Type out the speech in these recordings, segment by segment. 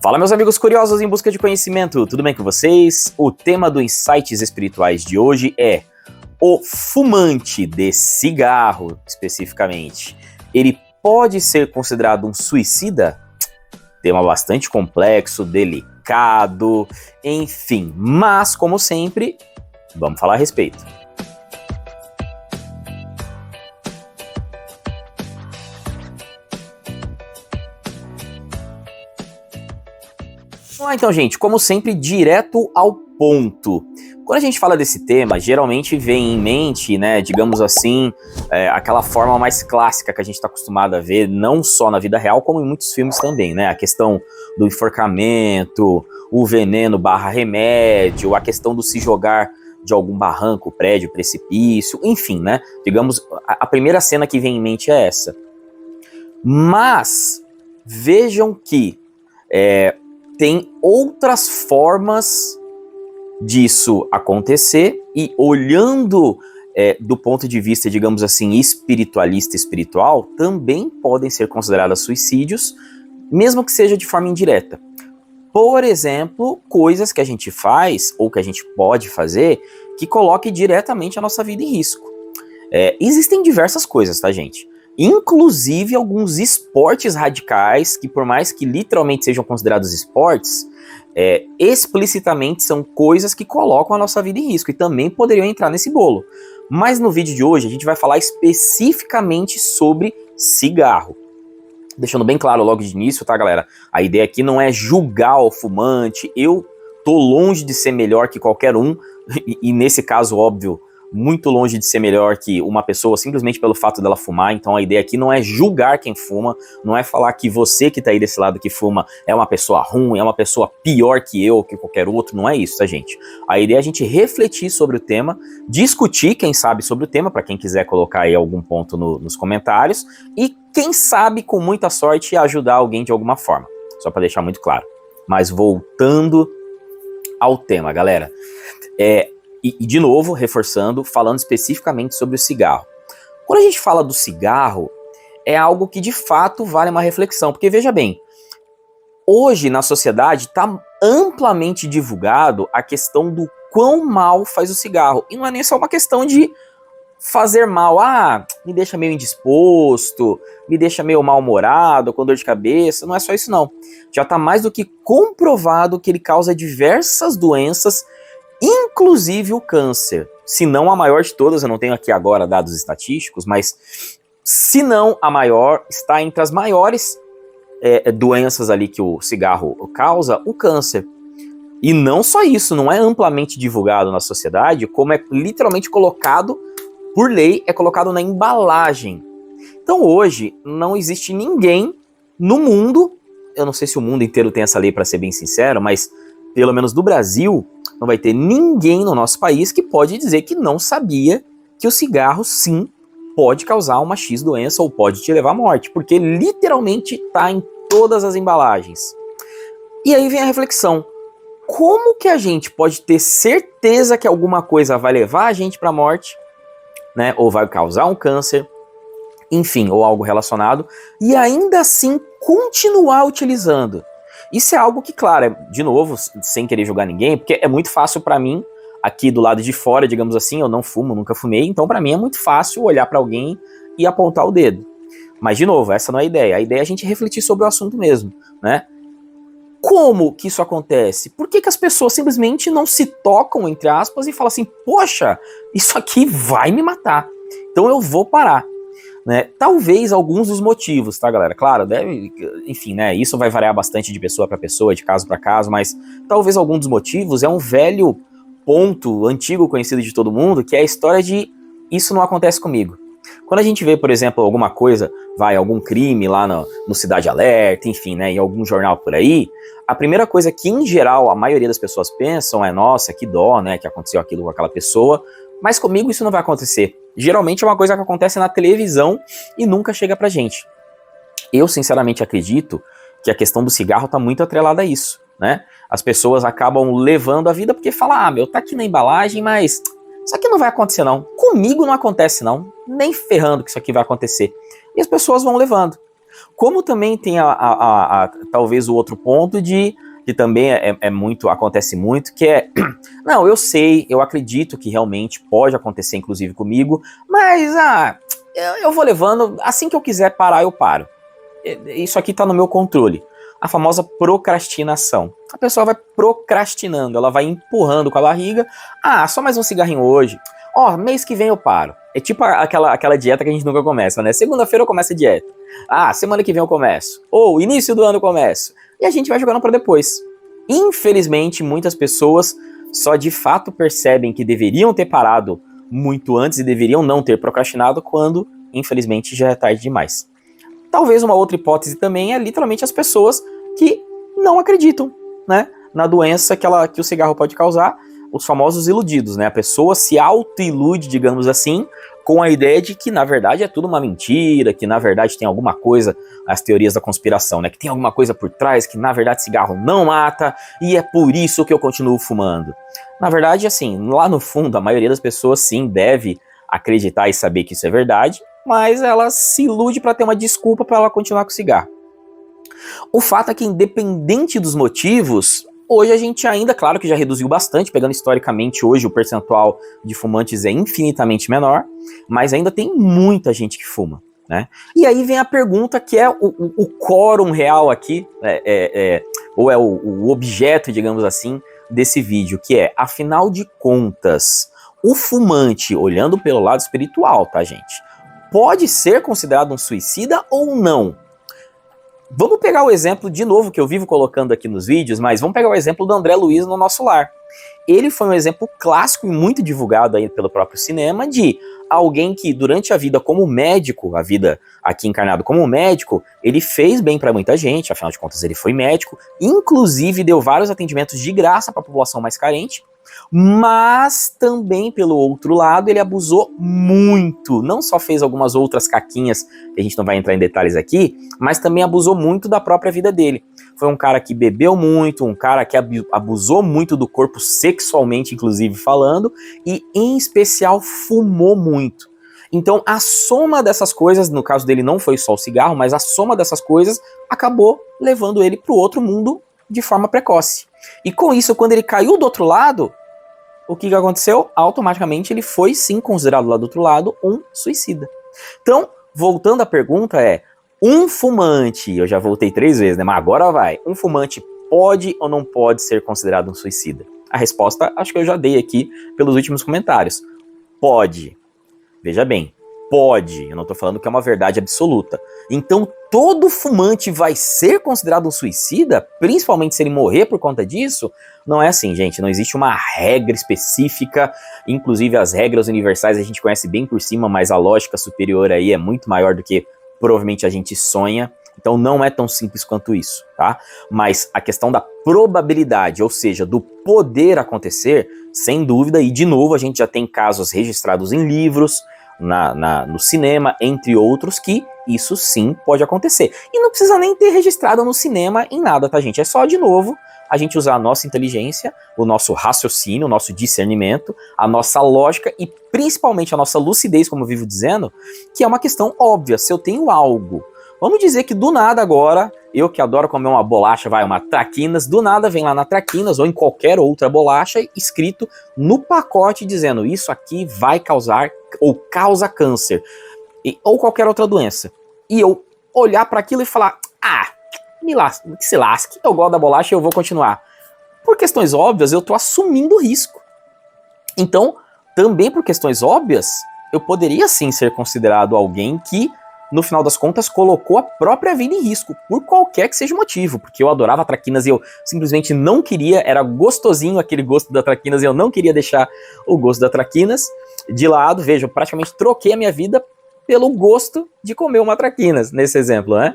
Fala, meus amigos curiosos em busca de conhecimento, tudo bem com vocês? O tema do Insights Espirituais de hoje é o fumante de cigarro, especificamente. Ele pode ser considerado um suicida? Tema bastante complexo, delicado, enfim. Mas, como sempre, vamos falar a respeito. Vamos lá, então, gente, como sempre, direto ao ponto. Quando a gente fala desse tema, geralmente vem em mente, né, digamos assim, aquela forma mais clássica que a gente está acostumado a ver, não só na vida real, como em muitos filmes também, né? A questão do enforcamento, o veneno barra remédio, a questão do se jogar de algum barranco, prédio, precipício, enfim, né? Digamos, a primeira cena que vem em mente é essa. Mas, vejam que tem outras formas disso acontecer e olhando do ponto de vista, digamos assim, espiritual, também podem ser consideradas suicídios, mesmo que seja de forma indireta. Por exemplo, coisas que a gente faz ou que a gente pode fazer que coloque diretamente a nossa vida em risco. Existem diversas coisas, tá, gente? Inclusive alguns esportes radicais, que por mais que literalmente sejam considerados esportes, explicitamente são coisas que colocam a nossa vida em risco e também poderiam entrar nesse bolo. Mas no vídeo de hoje a gente vai falar especificamente sobre cigarro. Deixando bem claro logo de início, tá, galera? A ideia aqui não é julgar o fumante, eu tô longe de ser melhor que qualquer um, e nesse caso, óbvio, muito longe de ser melhor que uma pessoa simplesmente pelo fato dela fumar. Então a ideia aqui não é julgar quem fuma, não é falar que você que tá aí desse lado que fuma é uma pessoa ruim, é uma pessoa pior que eu, que qualquer outro, não é isso, tá, gente? A ideia é a gente refletir sobre o tema, discutir, quem sabe, sobre o tema, para quem quiser colocar aí algum ponto nos comentários, e quem sabe, com muita sorte, ajudar alguém de alguma forma, só para deixar muito claro. Mas voltando ao tema, galera, E de novo, reforçando, falando especificamente sobre o cigarro. Quando a gente fala do cigarro, é algo que de fato vale uma reflexão, porque veja bem, hoje na sociedade está amplamente divulgado a questão do quão mal faz o cigarro. E não é nem só uma questão de fazer mal, me deixa meio indisposto, me deixa meio mal-humorado, com dor de cabeça, não é só isso não. Já está mais do que comprovado que ele causa diversas doenças, inclusive o câncer, se não a maior de todas, eu não tenho aqui agora dados estatísticos, mas se não a maior, está entre as maiores doenças ali que o cigarro causa, o câncer. E não só isso, não é amplamente divulgado na sociedade, como é literalmente colocado, por lei, é colocado na embalagem. Então hoje não existe ninguém no mundo, eu não sei se o mundo inteiro tem essa lei para ser bem sincero, mas pelo menos do Brasil, não vai ter ninguém no nosso país que pode dizer que não sabia que o cigarro, sim, pode causar uma X doença ou pode te levar à morte, porque literalmente está em todas as embalagens. E aí vem a reflexão, como que a gente pode ter certeza que alguma coisa vai levar a gente para a morte, né, ou vai causar um câncer, enfim, ou algo relacionado, e ainda assim continuar utilizando? Isso é algo que, claro, de novo, sem querer julgar ninguém, porque é muito fácil pra mim, aqui do lado de fora, digamos assim, eu não fumo, nunca fumei, então pra mim é muito fácil olhar pra alguém e apontar o dedo. Mas, de novo, essa não é a ideia é a gente refletir sobre o assunto mesmo, né? Como que isso acontece? Por que as pessoas simplesmente não se tocam, entre aspas, e falam assim, poxa, isso aqui vai me matar, então eu vou parar? Né? Talvez alguns dos motivos, tá, galera? Claro, enfim, né? Isso vai variar bastante de pessoa para pessoa, de caso para caso, mas talvez algum dos motivos é um velho ponto antigo conhecido de todo mundo, que é a história de isso não acontece comigo. Quando a gente vê, por exemplo, alguma coisa, algum crime lá no Cidade Alerta, enfim, né, em algum jornal por aí, a primeira coisa que, em geral, a maioria das pessoas pensam é, nossa, que dó, né, que aconteceu aquilo com aquela pessoa, mas comigo isso não vai acontecer. Geralmente é uma coisa que acontece na televisão e nunca chega pra gente. Eu, sinceramente, acredito que a questão do cigarro tá muito atrelada a isso, né? As pessoas acabam levando a vida porque falam, tá aqui na embalagem, mas isso aqui não vai acontecer não. Comigo não acontece não, nem ferrando que isso aqui vai acontecer. E as pessoas vão levando. Como também tem talvez o outro ponto de que também acontece muito, que é, não, eu sei, eu acredito que realmente pode acontecer, inclusive comigo, mas eu vou levando, assim que eu quiser parar, eu paro. Isso aqui tá no meu controle. A famosa procrastinação. A pessoa vai procrastinando, ela vai empurrando com a barriga. Só mais um cigarrinho hoje. Mês que vem eu paro. É tipo aquela dieta que a gente nunca começa, né? Segunda-feira eu começo a dieta. Semana que vem eu começo. Ou início do ano eu começo. E a gente vai jogando para depois. Infelizmente, muitas pessoas só de fato percebem que deveriam ter parado muito antes e deveriam não ter procrastinado quando, infelizmente, já é tarde demais. Talvez uma outra hipótese também é literalmente as pessoas que não acreditam, né, na doença que o cigarro pode causar, os famosos iludidos, né? A pessoa se auto-ilude, digamos assim, com a ideia de que, na verdade, é tudo uma mentira, que, na verdade, tem alguma coisa, as teorias da conspiração, né? Que tem alguma coisa por trás, que, na verdade, cigarro não mata, e é por isso que eu continuo fumando. Na verdade, assim, lá no fundo, a maioria das pessoas, sim, deve acreditar e saber que isso é verdade, mas ela se ilude para ter uma desculpa para ela continuar com o cigarro. O fato é que, independente dos motivos, hoje a gente ainda, claro que já reduziu bastante, pegando historicamente hoje o percentual de fumantes é infinitamente menor, mas ainda tem muita gente que fuma, né? E aí vem a pergunta que é o quórum real aqui, ou é o objeto, digamos assim, desse vídeo, que é, afinal de contas, o fumante, olhando pelo lado espiritual, tá, gente? Pode ser considerado um suicida ou não? Vamos pegar o exemplo, de novo, que eu vivo colocando aqui nos vídeos, mas vamos pegar o exemplo do André Luiz no Nosso Lar. Ele foi um exemplo clássico e muito divulgado aí pelo próprio cinema de alguém que durante a vida como médico, a vida aqui encarnado como médico, ele fez bem para muita gente, afinal de contas ele foi médico, inclusive deu vários atendimentos de graça para a população mais carente, mas também, pelo outro lado, ele abusou muito. Não só fez algumas outras caquinhas, que a gente não vai entrar em detalhes aqui, mas também abusou muito da própria vida dele. Foi um cara que bebeu muito, um cara que abusou muito do corpo sexualmente, inclusive falando, e em especial fumou muito. Então a soma dessas coisas, no caso dele não foi só o cigarro, mas a soma dessas coisas acabou levando ele para o outro mundo de forma precoce. E com isso, quando ele caiu do outro lado, o que aconteceu? Automaticamente ele foi sim considerado lá do outro lado um suicida. Então, voltando à pergunta um fumante, eu já voltei 3 vezes, né? Mas agora vai. Um fumante pode ou não pode ser considerado um suicida? A resposta acho que eu já dei aqui pelos últimos comentários. Pode. Veja bem, pode. Eu não tô falando que é uma verdade absoluta. Então, todo fumante vai ser considerado um suicida? Principalmente se ele morrer por conta disso? Não é assim, gente. Não existe uma regra específica. Inclusive, as regras universais a gente conhece bem por cima, mas a lógica superior aí é muito maior do que provavelmente a gente sonha. Então não é tão simples quanto isso, tá? Mas a questão da probabilidade, ou seja, do poder acontecer, sem dúvida, e de novo a gente já tem casos registrados em livros, no cinema, entre outros, que isso sim pode acontecer. E não precisa nem ter registrado no cinema em nada, tá, gente? É só, de novo, a gente usar a nossa inteligência, o nosso raciocínio, o nosso discernimento, a nossa lógica e principalmente a nossa lucidez, como eu vivo dizendo, que é uma questão óbvia. Se eu tenho algo, vamos dizer que do nada agora, eu que adoro comer uma bolacha, uma Traquinas, do nada vem lá na Traquinas ou em qualquer outra bolacha escrito no pacote dizendo isso aqui vai causar ou causa câncer ou qualquer outra doença. E eu olhar para aquilo e falar, que se lasque, eu gosto da bolacha e eu vou continuar. Por questões óbvias, eu tô assumindo risco. Então, também por questões óbvias, eu poderia sim ser considerado alguém que, no final das contas, colocou a própria vida em risco, por qualquer que seja o motivo, porque eu adorava Traquinas e eu simplesmente não queria, era gostosinho aquele gosto da Traquinas e eu não queria deixar o gosto da Traquinas de lado. Veja, eu praticamente troquei a minha vida pelo gosto de comer uma Traquinas, nesse exemplo, né?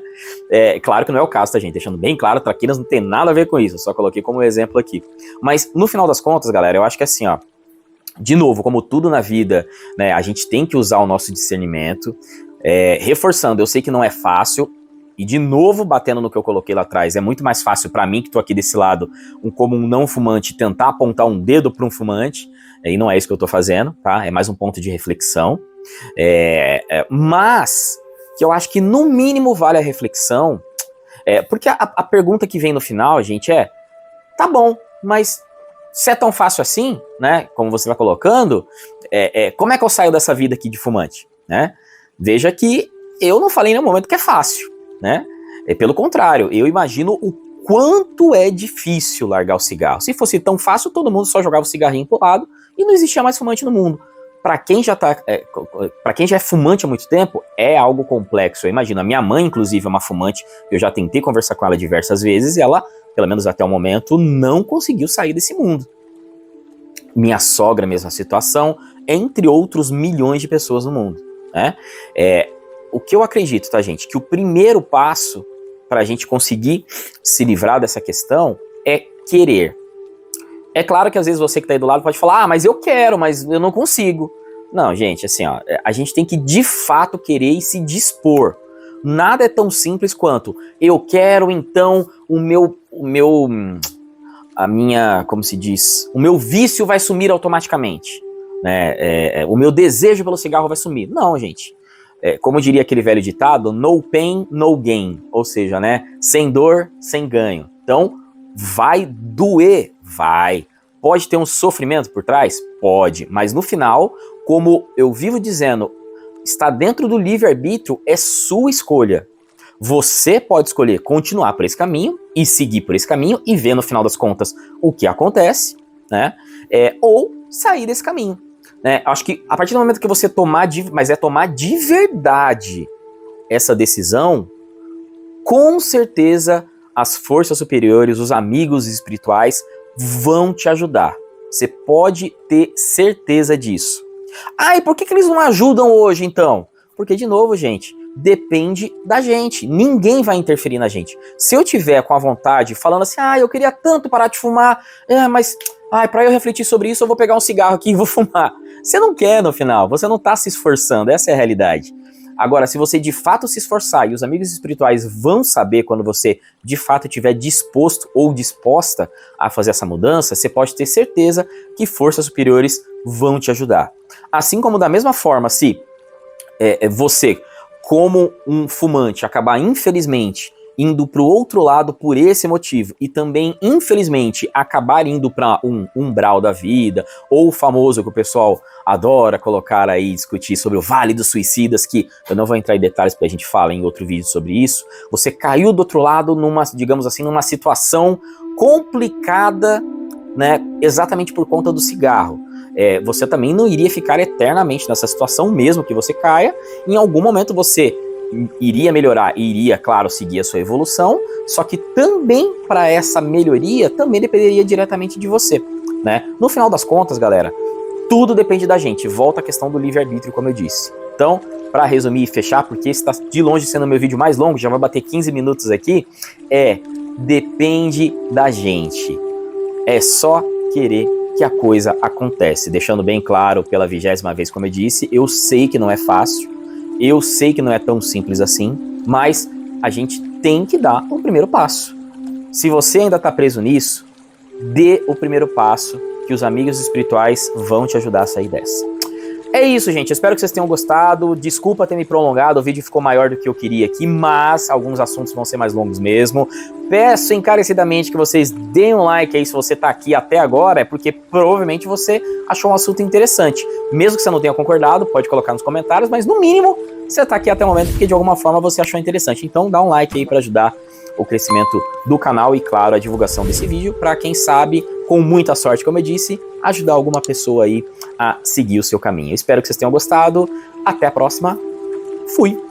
Claro que não é o caso, tá, gente? Deixando bem claro, Traquinas não tem nada a ver com isso, eu só coloquei como exemplo aqui. Mas, no final das contas, galera, eu acho que assim, ó, de novo, como tudo na vida, né, a gente tem que usar o nosso discernimento, reforçando, eu sei que não é fácil, e de novo, batendo no que eu coloquei lá atrás, é muito mais fácil pra mim, que tô aqui desse lado, como um não fumante, tentar apontar um dedo pra um fumante, e não é isso que eu tô fazendo, tá? É mais um ponto de reflexão. Mas que eu acho que no mínimo vale a reflexão, porque a pergunta que vem no final, gente, tá bom, mas se é tão fácil assim, né, como você vai colocando, como é que eu saio dessa vida aqui de fumante, né? Veja que eu não falei em nenhum momento que é fácil, né? Pelo contrário, eu imagino o quanto é difícil largar o cigarro. Se fosse tão fácil, todo mundo só jogava o cigarrinho pro lado e não existia mais fumante no mundo. Para quem já é fumante há muito tempo, é algo complexo. Eu imagino, a minha mãe, inclusive, é uma fumante, eu já tentei conversar com ela diversas vezes e ela, pelo menos até o momento, não conseguiu sair desse mundo. Minha sogra, mesma situação, entre outros milhões de pessoas no mundo, né? O que eu acredito, tá, gente? Que o primeiro passo para a gente conseguir se livrar dessa questão é querer. É claro que às vezes você que tá aí do lado pode falar, mas eu quero, mas eu não consigo. Não, gente, assim, ó, a gente tem que de fato querer e se dispor. Nada é tão simples quanto eu quero, então o meu vício vai sumir automaticamente, né? O meu desejo pelo cigarro vai sumir. Não, gente. Como diria aquele velho ditado, no pain, no gain. Ou seja, né? Sem dor, sem ganho. Então, vai doer? Vai. Pode ter um sofrimento por trás? Pode. Mas no final, como eu vivo dizendo, está dentro do livre-arbítrio, é sua escolha. Você pode escolher continuar por esse caminho e seguir por esse caminho e ver no final das contas o que acontece, né? Ou sair desse caminho. Acho que a partir do momento que você tomar de verdade essa decisão, com certeza as forças superiores, os amigos espirituais vão te ajudar. Você pode ter certeza disso. E por que eles não ajudam hoje então? Porque, de novo, gente, depende da gente. Ninguém vai interferir na gente. Se eu tiver com a vontade, falando assim, eu queria tanto parar de fumar, mas para eu refletir sobre isso, eu vou pegar um cigarro aqui e vou fumar. Você não quer no final, você não está se esforçando, essa é a realidade. Agora, se você de fato se esforçar, e os amigos espirituais vão saber quando você de fato estiver disposto ou disposta a fazer essa mudança, você pode ter certeza que forças superiores vão te ajudar. Assim como da mesma forma, se você, como um fumante, acabar infelizmente indo para o outro lado por esse motivo e também, infelizmente, acabar indo para um umbral da vida, ou o famoso que o pessoal adora colocar aí, discutir sobre o Vale dos Suicidas, que eu não vou entrar em detalhes porque a gente fala em outro vídeo sobre isso. Você caiu do outro lado numa, digamos assim, numa situação complicada, né, exatamente por conta do cigarro. Você também não iria ficar eternamente nessa situação, mesmo que você caia. Em algum momento você iria melhorar e iria, claro, seguir a sua evolução, só que também para essa melhoria também dependeria diretamente de você, né? No final das contas, galera, tudo depende da gente. Volta à questão do livre-arbítrio, como eu disse. Então, para resumir e fechar, porque esse está de longe sendo o meu vídeo mais longo, já vai bater 15 minutos aqui, depende da gente. É só querer que a coisa acontece. Deixando bem claro, pela 20ª vez, como eu disse, eu sei que não é fácil, eu sei que não é tão simples assim, mas a gente tem que dar o primeiro passo. Se você ainda está preso nisso, dê o primeiro passo, que os amigos espirituais vão te ajudar a sair dessa. É isso, gente. Espero que vocês tenham gostado. Desculpa ter me prolongado, o vídeo ficou maior do que eu queria aqui, mas alguns assuntos vão ser mais longos mesmo. Peço encarecidamente que vocês deem um like aí se você tá aqui até agora, é porque provavelmente você achou um assunto interessante. Mesmo que você não tenha concordado, pode colocar nos comentários, mas no mínimo você tá aqui até o momento porque de alguma forma você achou interessante. Então dá um like aí para ajudar o crescimento do canal e, claro, a divulgação desse vídeo para quem sabe, com muita sorte, como eu disse, ajudar alguma pessoa aí a seguir o seu caminho. Eu espero que vocês tenham gostado. Até a próxima. Fui!